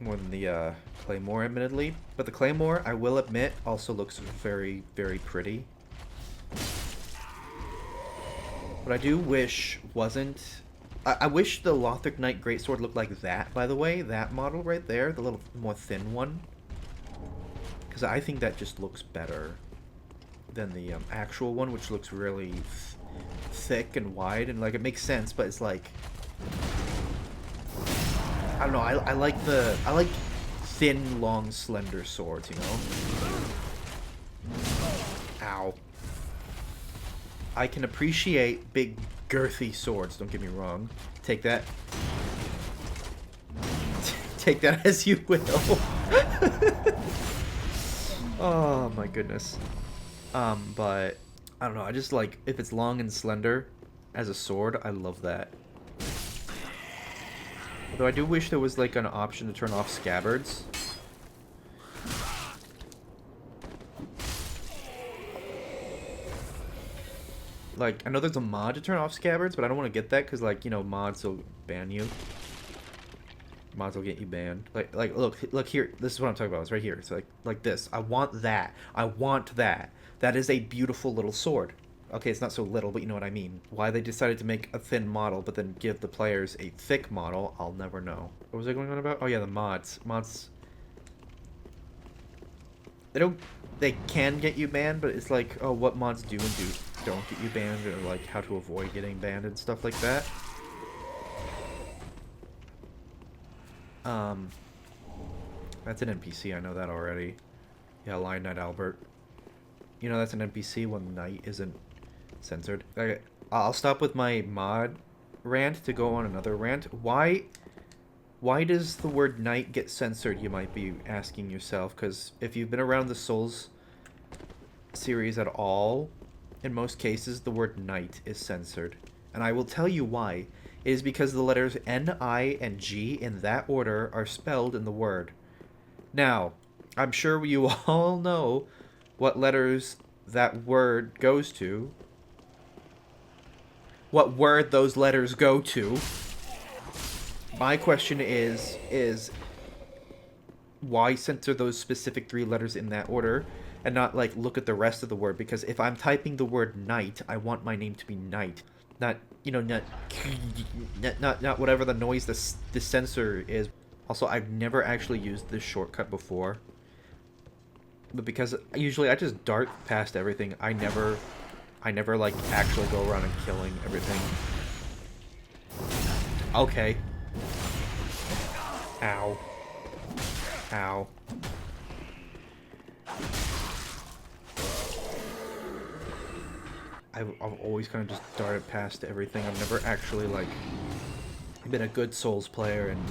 more than the Claymore, admittedly. But the Claymore, I will admit, also looks very, very pretty. What I do wish wasn't... I wish the Lothric Knight Greatsword looked like that, by the way. That model right there, the little more thin one. Because I think that just looks better than the actual one, which looks really thick and wide. And, like, it makes sense, but it's like... I don't know, I like thin, long, slender swords, you know? Ow. I can appreciate big, girthy swords, don't get me wrong. Take that. take that as you will. Oh my goodness. But I don't know. I just like if it's long and slender as a sword. I love that. Although I do wish there was like an option to turn off scabbards. Like, I know there's a mod to turn off scabbards, but I don't want to get that because, like, you know, mods will ban you. Mods will get you banned. Like, look here. This is what I'm talking about. It's right here. It's like this. I want that. I want that. That is a beautiful little sword. Okay, it's not so little, but you know what I mean. Why they decided to make a thin model, but then give the players a thick model, I'll never know. What was I going on about? Oh yeah, the mods. Mods. They can get you banned, but it's like, oh, what mods do and don't get you banned, or like how to avoid getting banned and stuff like that. That's an NPC, I know that already. Yeah, Lion Knight Albert. You know that's an NPC when Knight isn't censored. Okay, I'll stop with my mod rant to go on another rant. Why does the word Knight get censored, you might be asking yourself, because if you've been around the Souls series at all, in most cases the word Knight is censored. And I will tell you why. It is because the letters N, I, and G in that order are spelled in the word. Now, I'm sure you all know what letters that word goes to. What word those letters go to. My question is why censor those specific 3 letters in that order and not like look at the rest of the word? Because if I'm typing the word Knight, I want my name to be Knight, not, you know, not whatever the noise the censor is. Also, I've never actually used this shortcut before, but because usually I just dart past everything, I never like actually go around and killing everything. Okay. Ow. Ow. I've always kind of just darted past everything. I've never actually, like, been a good Souls player and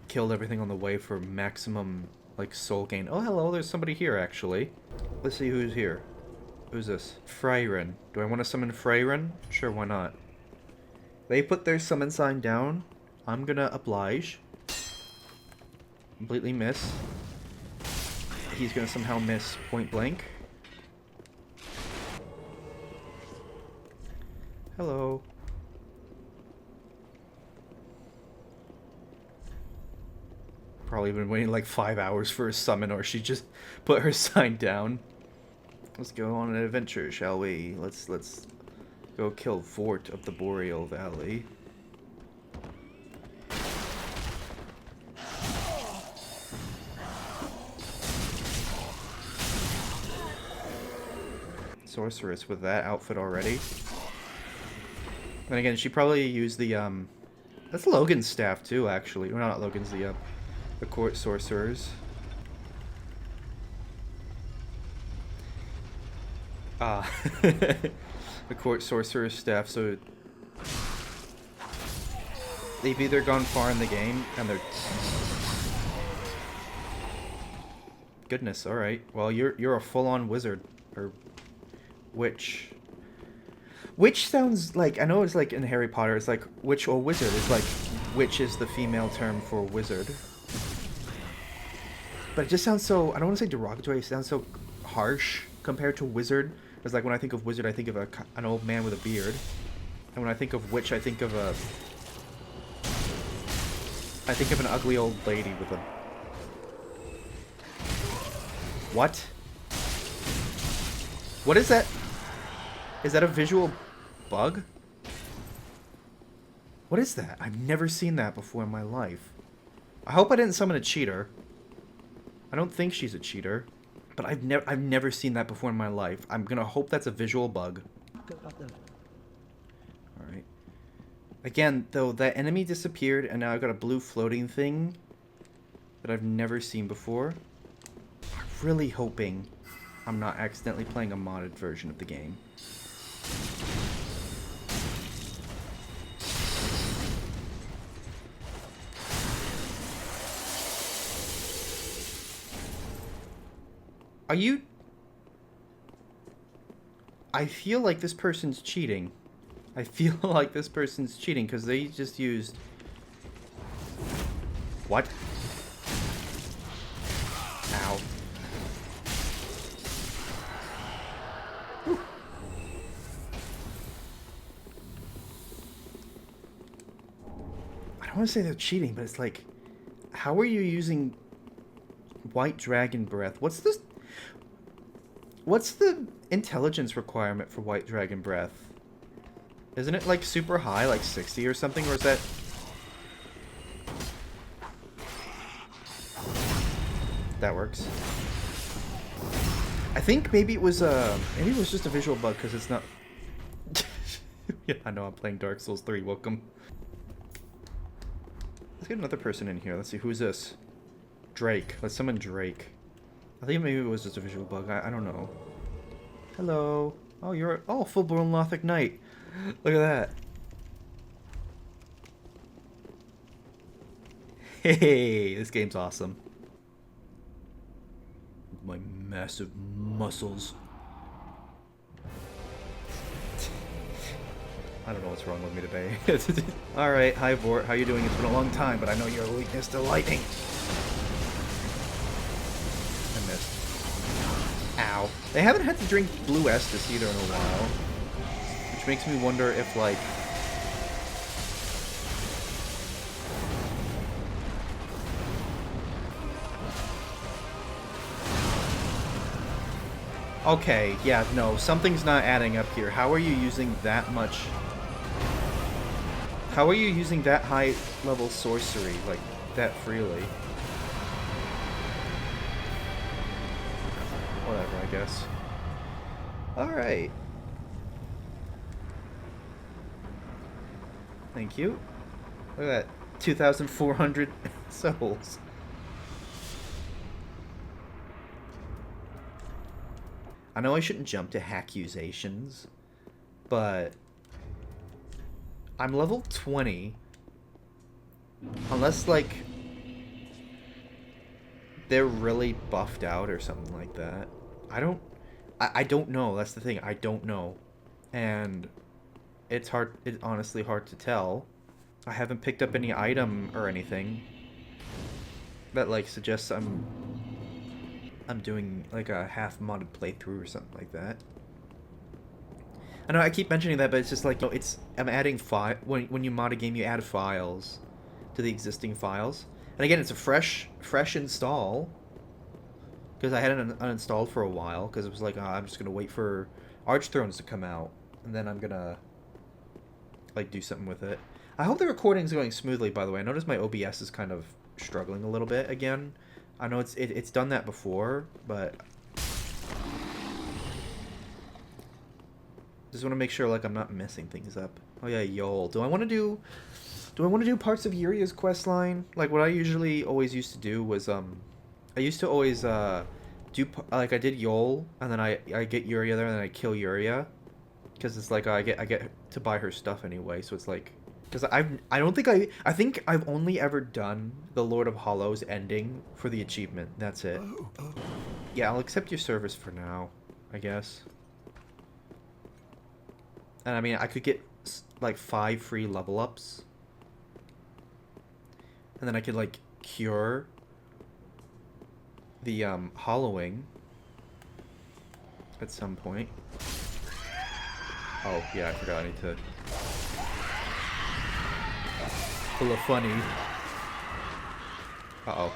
killed everything on the way for maximum, like, soul gain. Oh, hello, there's somebody here, actually. Let's see who's here. Who's this? Freyren. Do I want to summon Freyren? Sure, why not? They put their summon sign down. I'm gonna oblige. Completely miss. He's gonna somehow miss point blank. Hello. Probably been waiting like 5 hours for a summon, or she just put her sign down. Let's go on an adventure, shall we? Let's go kill Fort of the Boreal Valley. Sorceress with that outfit already. And again, she probably used the that's Logan's staff too, actually. Well, not Logan's, the court sorcerers. The court sorcerer's staff, so they've either gone far in the game and they're goodness, alright. Well, you're a full-on wizard or witch. Witch sounds like, I know it's like in Harry Potter, it's like witch or wizard. It's like witch is the female term for wizard. But it just sounds so, I don't want to say derogatory, it sounds so harsh compared to wizard. Because like when I think of wizard, I think of an old man with a beard. And when I think of witch, I think of an ugly old lady with a... What? What is that? Is that a visual bug? What is that? I've never seen that before in my life. I hope I didn't summon a cheater. I don't think she's a cheater, but I've never seen that before in my life. I'm gonna hope that's a visual bug. Alright. Again, though, that enemy disappeared, and now I've got a blue floating thing that I've never seen before. I'm really hoping I'm not accidentally playing a modded version of the game. Are you... I feel like this person's cheating. I feel like this person's cheating because they just used... What? Ow. Whew. I don't want to say they're cheating, but it's like... How are you using White Dragon Breath? What's this? What's the intelligence requirement for White Dragon Breath? Isn't it like super high, like 60 or something, or is that... That works. I think maybe it was just a visual bug because it's not... Yeah, I know I'm playing Dark Souls 3, welcome. Let's get another person in here. Let's see, who's this? Drake. Let's summon Drake. I think maybe it was just a visual bug. I don't know. Hello. Oh, you're... Oh, full-blown Lothric Knight. Look at that. Hey, this game's awesome. My massive muscles. I don't know what's wrong with me today. Alright, hi Vort, how you doing? It's been a long time, but I know you're a weakness to lightning. I missed. Ow. They haven't had to drink Blue Estus either in a while. Which makes me wonder if, like... Okay, yeah, no, something's not adding up here. How are you using that much... How are you using that high level sorcery, like, that freely? Whatever, I guess. Alright. Thank you. Look at that. 2,400 souls. I know I shouldn't jump to accusations, but I'm level 20. Unless, like, they're really buffed out or something like that. I don't know. That's the thing. I don't know. And it's honestly hard to tell. I haven't picked up any item or anything that, like, suggests I'm doing, like, a half-modded playthrough or something like that. I know I keep mentioning that, but it's just like, no, I'm adding when you mod a game, you add files to the existing files. And again, it's a fresh install. Because I had it uninstalled for a while, because it was like, I'm just going to wait for Archthrones to come out, and then I'm going to, like, do something with it. I hope the recording's going smoothly, by the way. I noticed my OBS is kind of struggling a little bit again. I know it's done that before, but just want to make sure, like, I'm not messing things up. Oh yeah, Yol. Do I want to do parts of Yuria's questline? Like, what I usually always used to do was I used to always I did Yol, and then I get Yuria there, and then I kill Yuria, because it's like I get to buy her stuff anyway. So it's like, because I think I've only ever done the Lord of Hollows ending for the achievement. That's it. Yeah, I'll accept your service for now, I guess. And I mean, I could get like 5 free level ups, and then I could, like, cure the hollowing at some point. Oh yeah, I forgot. I need to pull a funny. Uh-oh.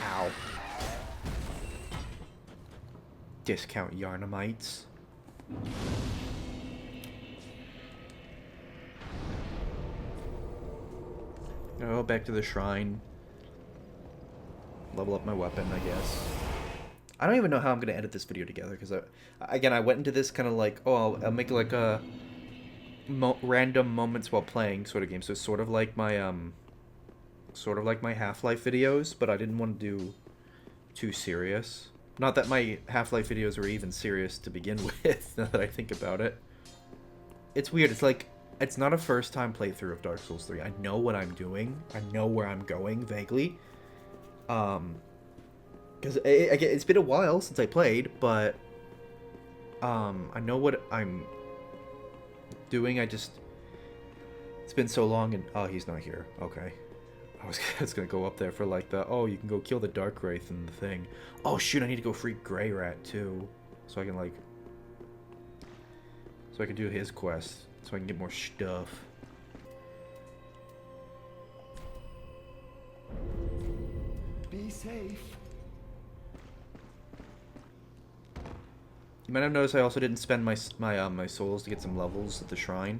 Ow. Discount Yarnamites. Oh, back to the shrine. Level up my weapon, I guess. I don't even know how I'm going to edit this video together, because, again, I went into this kind of like, oh, I'll make, like, a random moments while playing sort of game. So it's sort of like my Half-Life videos, but I didn't want to do too serious. Not that my Half-Life videos were even serious to begin with, now that I think about it. It's weird. It's like, it's not a first-time playthrough of Dark Souls 3. I know what I'm doing. I know where I'm going, vaguely. Because it's been a while since I played, but I know what I'm doing. It's been so long, and oh, he's not here. Okay, I was gonna go up there for like the you can go kill the Dark Wraith and the thing. Oh shoot, I need to go free Grey Rat too, so I can do his quest, so I can get more stuff. Be safe. You might have noticed I also didn't spend my souls to get some levels at the shrine.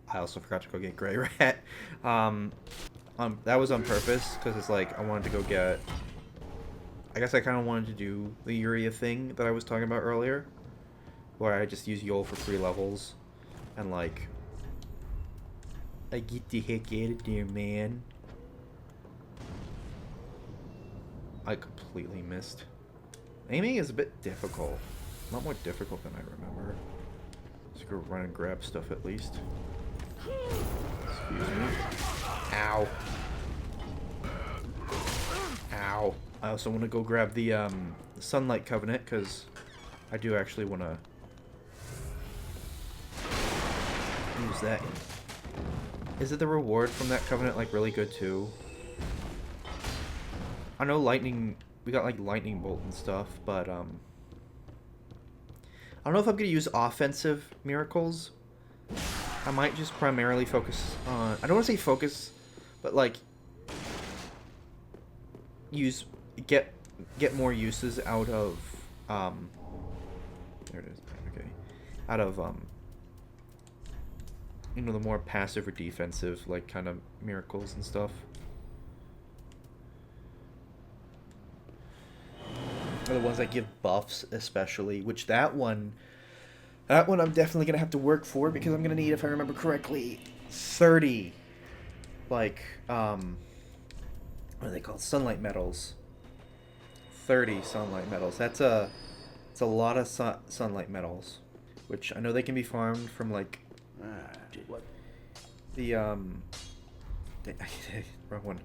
I also forgot to go get Grey Rat. That was on purpose because it's like I wanted to go get. I guess I kind of wanted to do the Uria thing that I was talking about earlier, where I just use Yol for 3 levels, and like I get the heck out of there, man. I completely missed. Aiming is a bit difficult. A lot more difficult than I remember. Let's go run and grab stuff at least. Excuse me. Ow. Ow. I also want to go grab the Sunlight Covenant, because I do actually want to use that. Is it the reward from that Covenant like really good too? I know lightning, we got like lightning bolt and stuff, but I don't know if I'm gonna use offensive miracles. I might just primarily focus on, I don't want to say focus, but like get more uses out of there it is. Okay, out of you know, the more passive or defensive like kind of miracles and stuff. Or the ones that give buffs, especially, which that one I'm definitely gonna have to work for, because I'm gonna need, if I remember correctly, 30 like what are they called, sunlight medals. 30 sunlight medals. It's a lot of sunlight medals, which I know they can be farmed from like the wrong one.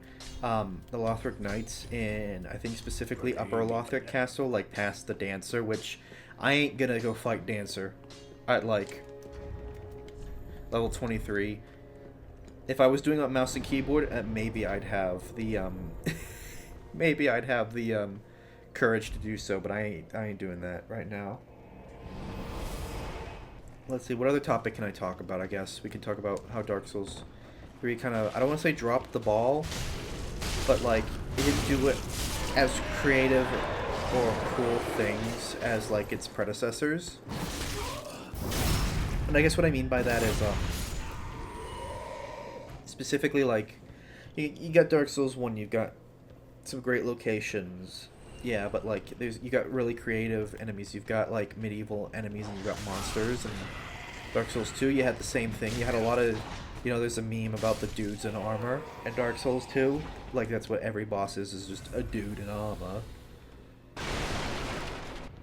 The Lothric Knights in, I think specifically Upper Lothric Castle, like past the Dancer, which I ain't gonna go fight Dancer at like level 23. If I was doing a mouse and keyboard, maybe I'd have the maybe I'd have the courage to do so, but I ain't doing that right now. Let's see, what other topic can I talk about? I guess we can talk about how Dark Souls 3 kind of, I don't want to say dropped the ball, but like it didn't do it as creative or cool things as like its predecessors. And I guess what I mean by that is specifically like you got Dark Souls 1, you've got some great locations, yeah, but like you got really creative enemies, you've got like medieval enemies, and you've got monsters. And Dark Souls 2, you had the same thing. You had a lot of, you know, there's a meme about the dudes in armor in Dark Souls 2. Like that's what every boss is just a dude in armor.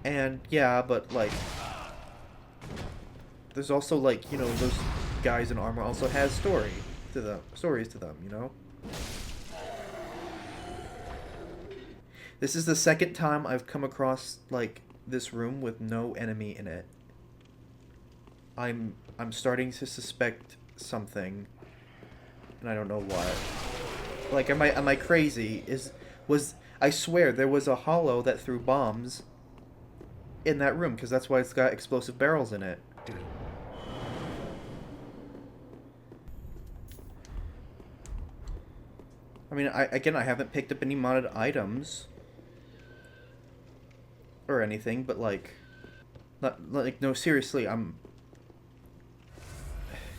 And yeah, but like there's also like, you know, those guys in armor also has stories to them, you know? This is the second time I've come across like this room with no enemy in it. I'm starting to suspect something, and I don't know what. Like, am I crazy? I swear there was a hollow that threw bombs in that room, because that's why it's got explosive barrels in it. Dude. I mean, I haven't picked up any modded items or anything, but like, no, seriously,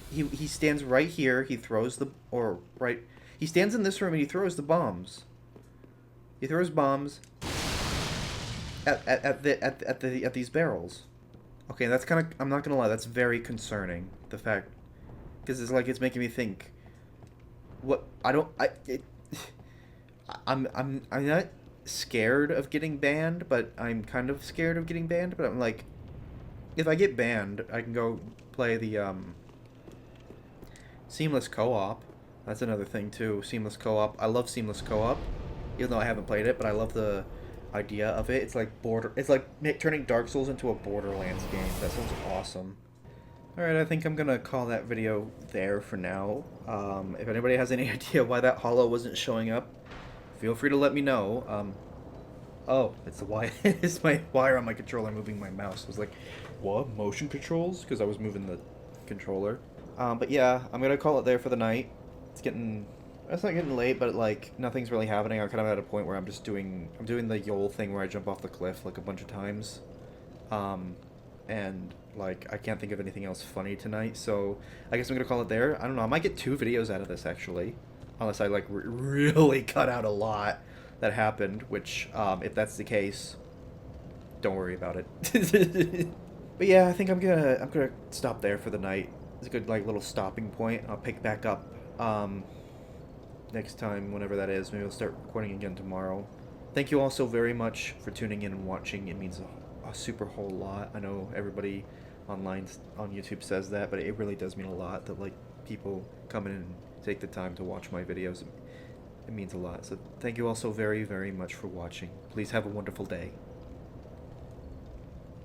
he stands right here. He throws he stands in this room and he throws the bombs. He throws bombs at these barrels. Okay, that's kind of, I'm not gonna lie, that's very concerning. The fact, because it's like, it's making me think. I'm not scared of getting banned, but I'm kind of scared of getting banned. But I'm like, if I get banned, I can go play the seamless co-op. That's another thing too. Seamless co-op. I love seamless co-op. even though I haven't played it, but I love the idea of it. It's like it's like turning Dark Souls into a Borderlands game. That sounds awesome. Alright, I think I'm gonna call that video there for now. If anybody has any idea why that hollow wasn't showing up, feel free to let me know. Oh, it's the wire. It's my wire on my controller moving my mouse. I was like, what? Motion controls? Because I was moving the controller. But yeah, I'm gonna call it there for the night. It's not getting late, but like nothing's really happening. I'm kind of at a point where I'm doing the Yol thing where I jump off the cliff like a bunch of times. And like I can't think of anything else funny tonight, so I guess I'm gonna call it there. I don't know. I might get 2 videos out of this actually, unless I like really cut out a lot that happened. Which, if that's the case, don't worry about it. But yeah, I think I'm gonna stop there for the night. It's a good like little stopping point. I'll pick back up next time, whenever that is. Maybe I'll start recording again tomorrow. Thank you all so very much for tuning in and watching. It means a super whole lot. I know everybody online on YouTube says that, but it really does mean a lot that like people come in and take the time to watch my videos. It means a lot. So thank you all so very, very much for watching. Please have a wonderful day.